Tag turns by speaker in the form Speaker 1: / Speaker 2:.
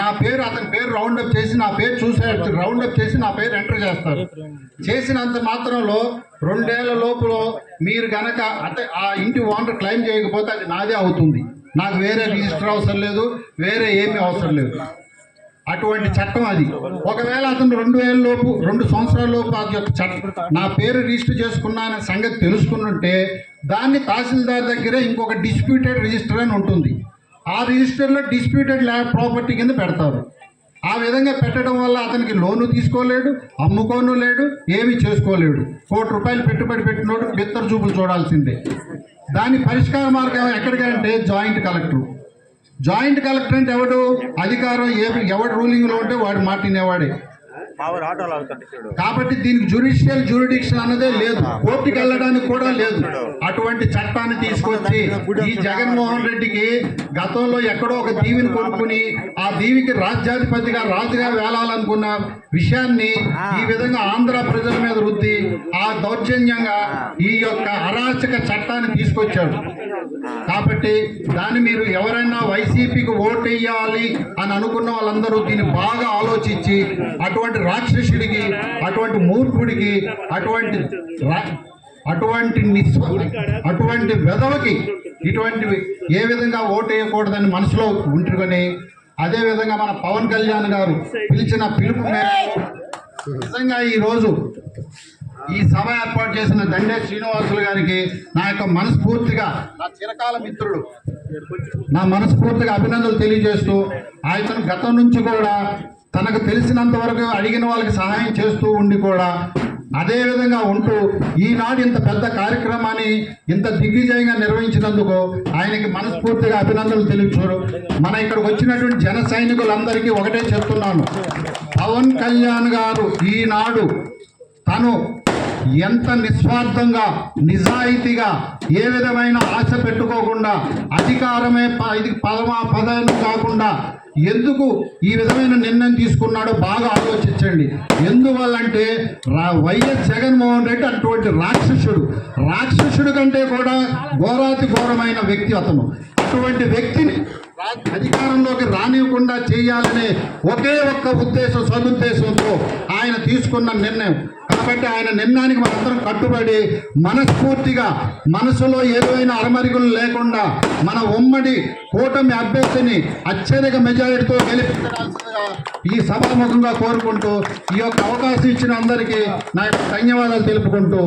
Speaker 1: నా పేరు అతని పేరు రౌండప్ చేసి నా పేరు రౌండప్ చేసి నా పేరు ఎంటర్ చేస్తారు. చేసినంత మాత్రంలో 2 ఏళ్ల లోపల మీరు గనక అంటే ఆ ఇంటి ఓనర్ క్లెయిమ్ చేయకపోతే అది నాదే అవుతుంది. నాకు వేరే రిజిస్టర్ అవసరం లేదు, వేరే ఏమీ అవసరం లేదు. అటువంటి చట్టం అది. ఒకవేళ అతను 2 సంవత్సరాల లోపు అది యొక్క చట్టం నా పేరు రిజిస్టర్ చేసుకున్నా అనే సంగతి తెలుసుకున్నంటే దాన్ని తహసీల్దార్ దగ్గరే ఇంకొక డిస్ప్యూటెడ్ రిజిస్టర్ అని ఉంటుంది. ఆ రిజిస్టర్లో డిస్ప్యూటెడ్ ల్యాండ్ ప్రాపర్టీ కింద పెడతారు. ఆ విధంగా పెట్టడం వల్ల అతనికి లోను తీసుకోలేడు, అమ్ముకోను లేడు, ఏమీ చేసుకోలేడు. ₹1 పెట్టుబడి పెట్టినోడు బిత్తర చూపులు చూడాల్సిందే. దాని పరిష్కార మార్గం ఎక్కడికంటే జాయింట్ కలెక్టర్ అంటే ఎవడు అధికారం ఎవడు రూలింగ్లో ఉంటే వాడు మాటినేవాడే. కాబట్టి దీనికి జ్యురిడిక్షన్ అన్నదే లేదు, కోర్టుకి వెళ్ళడానికి కూడా లేదు. అటువంటి చట్టాన్ని తీసుకొచ్చి ఈ జగన్మోహన్ రెడ్డికి గతంలో ఎక్కడో ఒక దీవిని కొనుక్కుని ఆ దీవికి రాజ్యాధిపతిగా రాజుగా వేలాలనుకున్న విషయాన్ని ఈ విధంగా ఆంధ్ర ప్రజల మీద రుద్ది ఆ దౌర్జన్యంగా ఈ యొక్క అరాచక చట్టాన్ని తీసుకొచ్చాడు. కాబట్టి దాన్ని మీరు ఎవరైనా వైసీపీకి ఓటు వేయాలి అని అనుకున్న వాళ్ళందరూ దీన్ని బాగా ఆలోచించి అటువంటి రాక్షసుడికి, అటువంటి మూర్ఖుడికి, అటువంటి వెధవకి ఇటువంటివి ఏ విధంగా ఓటు వేయకూడదని మనసులో ఉంటుకొని అదేవిధంగా మన పవన్ కళ్యాణ్ గారు పిలిచిన పిలుపు మేరకు నిజంగా ఈరోజు ఈ సభ ఏర్పాటు చేసిన దండే శ్రీనివాసులు గారికి నా యొక్క మనస్ఫూర్తిగా, నా చిరకాల మిత్రుడు, నా మనస్ఫూర్తిగా అభినందనలు తెలియజేస్తూ ఆయన గతం నుంచి కూడా తనకు తెలిసినంత వరకు అడిగిన వాళ్ళకి సహాయం చేస్తూ ఉండి కూడా అదేవిధంగా ఉంటూ ఈనాడు ఇంత పెద్ద కార్యక్రమాన్ని ఇంత దిగ్విజయంగా నిర్వహించినందుకు ఆయనకి మనస్ఫూర్తిగా అభినందనలు తెలియజేశారు. మన ఇక్కడికి వచ్చినటువంటి జన సైనికులందరికీ ఒకటే చెప్తున్నాను, పవన్ కళ్యాణ్ గారు ఈనాడు తను ఎంత నిస్వార్థంగా, నిజాయితీగా, ఏ విధమైన ఆశ పెట్టుకోకుండా, అధికారమే ఇది పదవి కాకుండా ఎందుకు ఈ విధమైన నిర్ణయం తీసుకున్నాడో బాగా ఆలోచించండి. ఎందువల్లంటే వైఎస్ జగన్మోహన్ రెడ్డి అటువంటి రాక్షసుడు కంటే కూడా ఘోరాతి ఘోరమైన వ్యక్తి అతను. అటువంటి వ్యక్తిని అధికారంలోకి రానివ్వకుండా చేయాలనే ఒకే ఒక్క సదుద్దేశంతో ఆయన తీసుకున్న నిర్ణయం. కాబట్టి ఆయన నిర్ణయానికి మనందరం కట్టుబడి మనస్ఫూర్తిగా, మనసులో ఏదైనా అరమరికలు లేకుండా మన ఉమ్మడి కూటమి అభ్యర్థిని అత్యధిక మెజారిటీతో గెలిపించాల్సిందిగా ఈ సభాముఖంగా కోరుకుంటూ ఈ యొక్క అవకాశం ఇచ్చిన అందరికీ నా యొక్క ధన్యవాదాలు తెలుపుకుంటూ